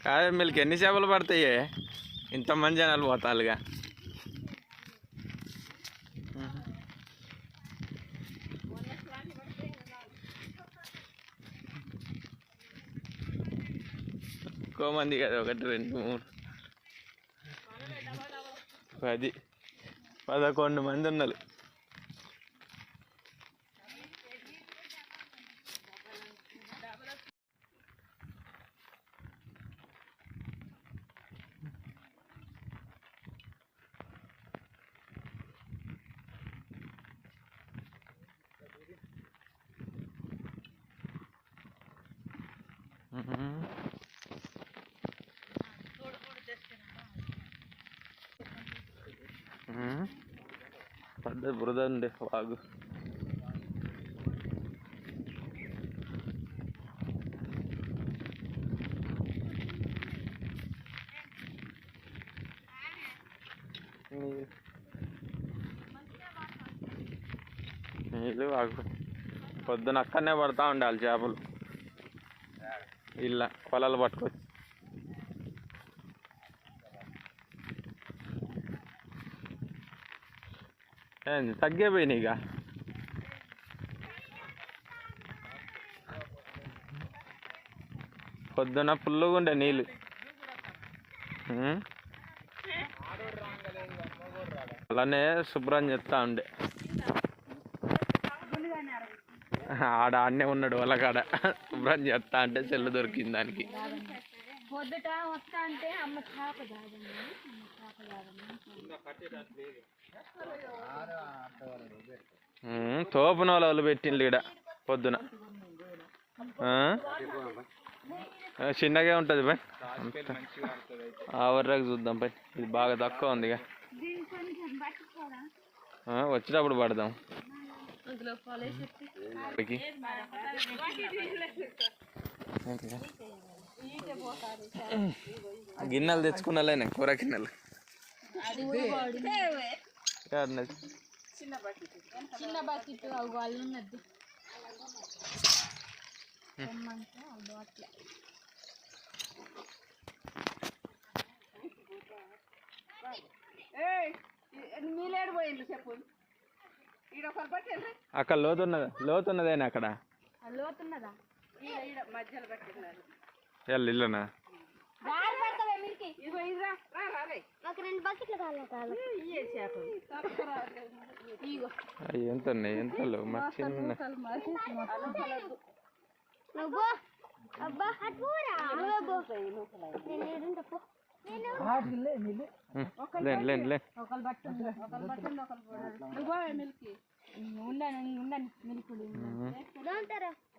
కాదు మీకు ఎన్ని చేపలు పడతాయి ఇంతమంది జనాలు పోతారుగా ఎక్కువ మంది కదా 1 2 3 10 11 మంది ఉన్నారు. పెద్ద బురద అండి వాగు. నీళ్ళు వాగు పొద్దున అక్కడనే పడతా ఉండాలి చేపలు. ఇలా పొలాలు పట్టుకొచ్చి తగ్గిపోయినాయి ఇక. పొద్దున ఫుల్లుగా ఉండే నీళ్ళు. అలానే శుభ్రం చేస్తా ఉండే. ఆడనే ఉన్నాడు వాళ్ళ కాడ శుభ్రం చేస్తా అంటే చెల్లు దొరికింది దానికి. తోపున వాళ్ళు పెట్టిండ్రు ఈడ పొద్దున. చిన్నగా ఉంటుంది పై ఆవర్రాకు చూద్దాం పై. ఇది బాగా తక్కువ ఉంది ఇక వచ్చేటప్పుడు పడదాం. గిన్నెలు తెచ్చుకున్నాలేనా కూర గిన్నెలు. చిన్న బకెట్ వాళ్ళు ఉన్నది మీలేడు పోయింది చెప్పు. అక్కడ లోతున్నదేనా అక్కడ లోతున్నదా మధ్యలో పెట్టినారు ఇల్లనా. ఎంత ఎంతలో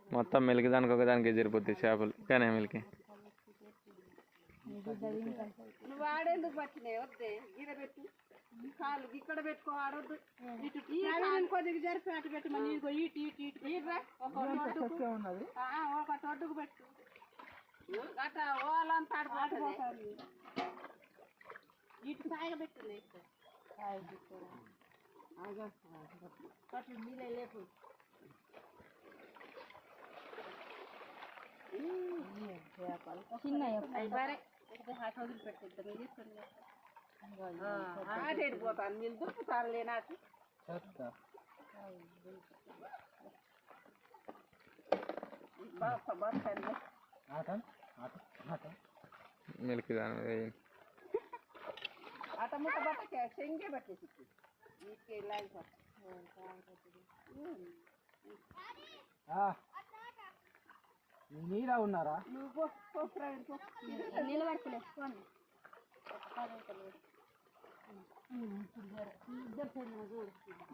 మొత్తం మిల్కి దానికి ఒకదానికి జరిపోతాయి చేపలు. కానీ మిల్కి నువ్వు ఆడేందుకు పట్టినాయి వద్దే గీడ పెట్టు కాలు ఇక్కడ పెట్టుకో ఆడొద్దు. కొద్దిగా జరిపి అటు పెట్టి మళ్ళీ ఇటు ఇటు ఇటు ఇటురా ఒక తొడ్డుకు పెట్టు. అట్లా ఓలంతా ఆడిపోతుంది. ఇటు సాయిగా పెట్టింది పట్టు నీళ్ళే లేపు. చిన్న వదిలిపెట్టేద్దాం తీసుకుని ఆడేడిపోతాను. మీరు దుప్పుతారు లేనాటి మిల్కి దాని అట ముట్ట బట్టకే చెంగే పట్టేసి నీరా ఉన్నారా? నువ్వు నిలబడుతులే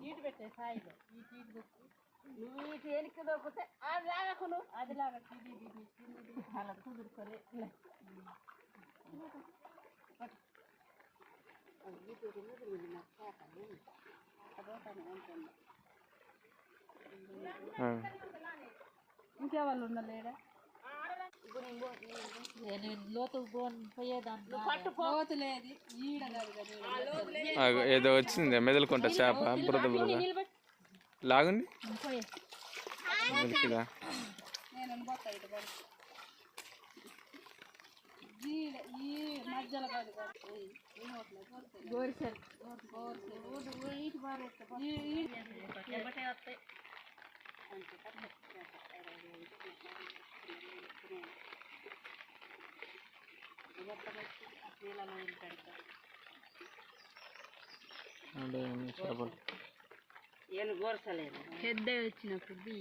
నీటి పెట్టే సాయిగా నువ్వు ఇటు ఎనికి దొరికితే అది లాగకు. నువ్వు అది లాగా అలా కుదురుకోలే ఇంకేవాళ్ళు ఉండలేడా? ఏదో వచ్చింది మెదలుకుంటా చేప బురద బురద లాగుంది మిల్కిదా. ఈ మధ్యలో కాదు గోరిసెలు ఇటు బాగా వస్తాయి ఏం గోరసలేదు పెద్ద వచ్చినప్పుడు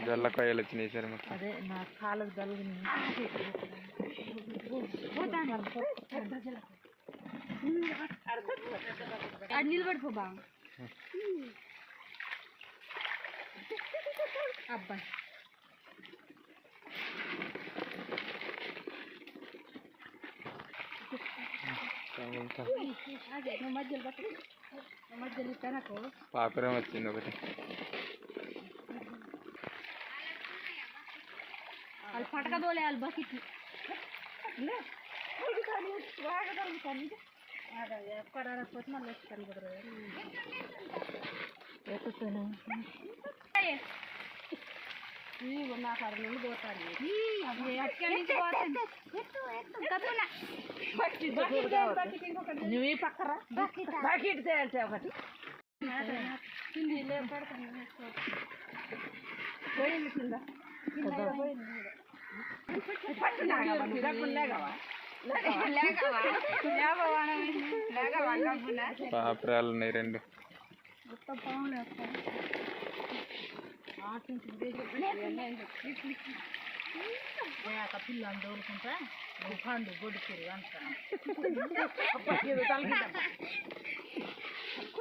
జల్లకాయలు వచ్చినాయి సరే మొత్తం. అదే నా కాళ్ళకు జల్లుని అది నిలబడిపో బా అబ్బాయి అదే నువ్వు మధ్యలో పట్టు మధ్యలో ఇస్తానకు పాపరం వచ్చింది ఒకటి. వాళ్ళు పటకదోలే వాళ్ళు బకెట్ ఎక్కడ మళ్ళీ ఎక్కుతాను నాకు అక్కడ నుండి పోతాను నువ్వు పక్కరా బకెట్ తేల్చే ఒకటి పోయింది కింద పాపరాలు ఉన్నాయి రెండు. పిల్లని తోలుకుంటా పండు గొడ్డుకిరు అంతా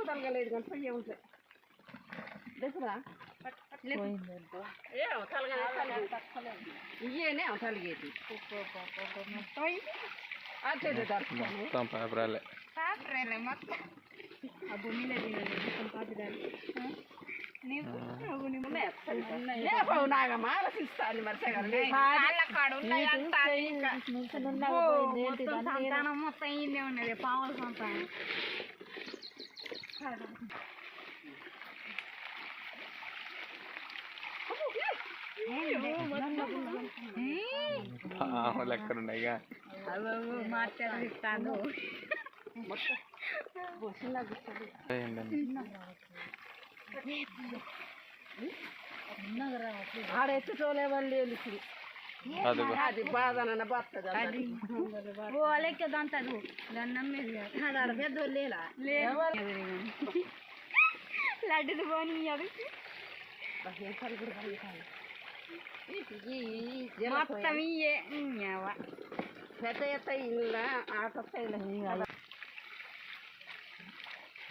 తలగలేదు కానీ పోయే ఉంటాయి దసరా ఇయ్యేనే తలిగేది మొత్తం పాపరాలే. మొత్తం ఆ భూమిలో ఆలోచిస్తాను సంతానం మొత్తం ఇల్లే ఉన్నది పాముల సంతానం పాములు ఎక్కడున్నాయిగా మాట్లాడిస్తాను ఆడెత్తు తోలేవాళ్ళు ఇప్పుడు అది బాధన బతుంది అది ఓలెక్కదంటారు దాన్ని నమ్మేది ఆడ పెద్ద లేలా లడ్డుది పోనీ అది మొత్తం ఇయ్యే పెద్ద ఎత్త ఇల్లు ఆటొస్తాయి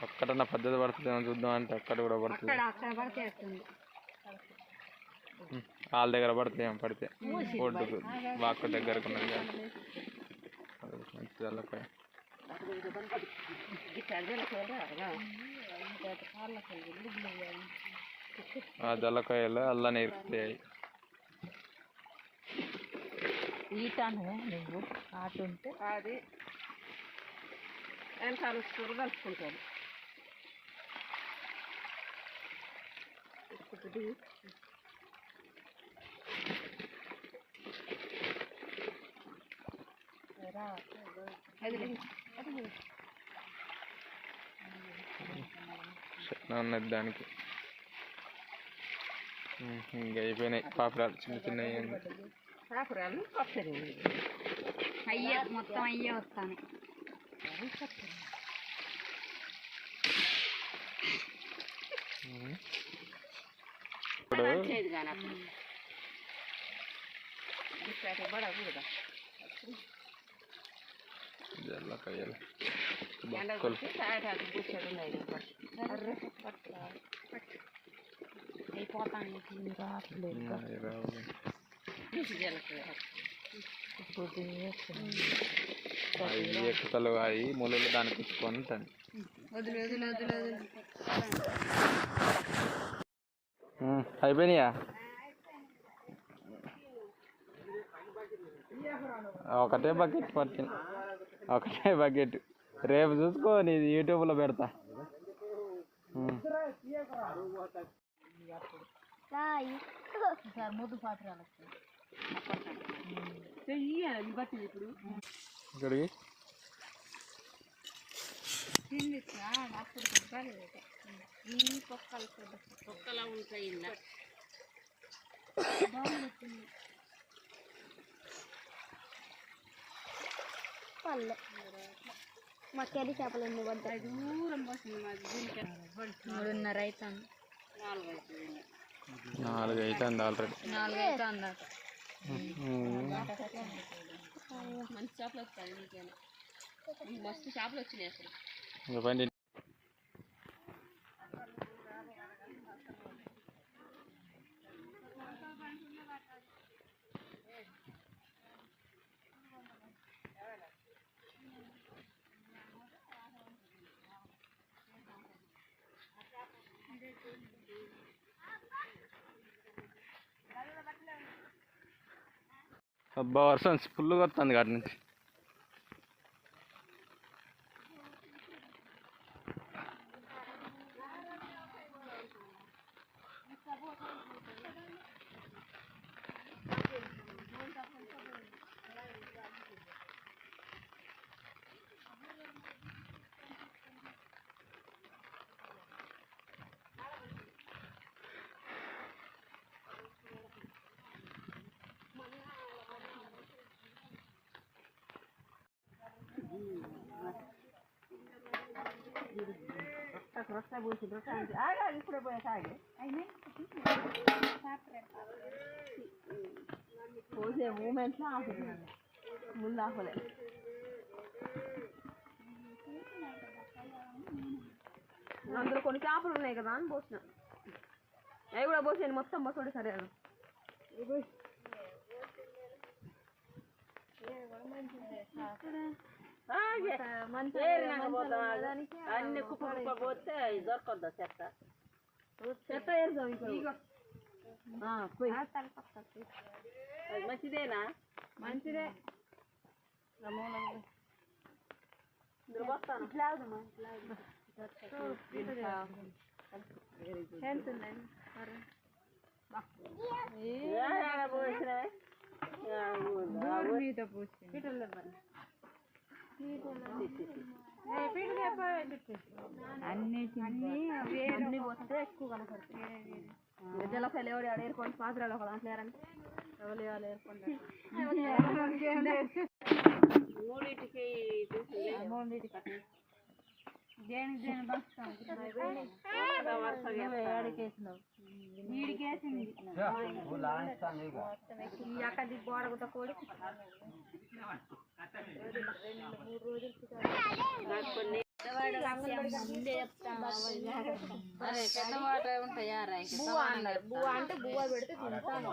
ఒక్కటన్నా పద్ధతి పడుతుందేమో చూద్దాం అంటే అక్కడ కూడా పడుతుంది. అక్కడ పడితే వాళ్ళ దగ్గర పడతాయేమో పడితే ఒడ్డుకు వాక్ దగ్గరకు ఉన్నది మంచి జల్లకాయ. ఆ జల్లకాయలు అల్లా నేర్పుతాయి. ఈటాను నువ్వు ఆట ఉంటే అది వెనకాల కలుపుకుంటాను. ఉన్నది దానికి ఇంకా అయిపోయినాయి పాపరాలు చిన్న చిన్నవి. పాపరాలు అయ్యే మొత్తం అయ్యే వస్తాను. ఇప్పుడు జల్లకాయలు ఎక్కుతలు అవి ముళ్ళు దానికి ఇచ్చుకొని ఉంటాను. అయిపోయినాయా? ఒకటే బకెట్ పట్టింది, ఒకటే బకెట్. రేపు చూసుకో, నీ యూట్యూబ్లో పెడతా. ముద్దు పాత్రలు బట్టి ఇప్పుడు ఇక్కడికి అప్పుడు ఈ పొక్కలా ఉంటాయి ఇలా పల్లె మా కెరి చేపలు ఎన్ని పడ్డాయి దూరం పోతుంది మాది దీనికి 3:30 అవుతుంది 4 అవుతుంది ఆల్రెడీ 4 అవుతుంది మంచి చేపలు వస్తాయి నీకేనా మస్తు చేపలు వచ్చినాయి అసలు చెప్పండి అబ్బా వర్షం ఫుల్గా వస్తుంది కాటి నుంచి రొట్టె పోసి రొట్టె ఇప్పుడే పోయే సాగి పోసే మూమెంట్లో ఆపుతున్నాను ముందు ఆపలే అందులో కొన్ని చేపలు ఉన్నాయి కదా అని పోసిన అవి కూడా పోసాను మొత్తం పోసాడు సరే అన్ని కుప్ప పోతే దొరకద్దా చెత్త చెత్త మంచిదేనా మంచిదే అన్ని పోతే ఎక్కువ కనపడుతుంది జలకాయలు ఎవరు ఏరుకోండి పాత్రలు ఒక దాంట్లో ఏరండి ఎవరు ఏరుకోండి మూడింటికి దేనికి దేని బస్తాం ఏడికేసినావు వీడికేసింది ఈ అక్కడి గోడగుట్ట కోడి బువ్వ అన్నాడు బువ్వ అంటే బువ్వ పెడితే తింటాను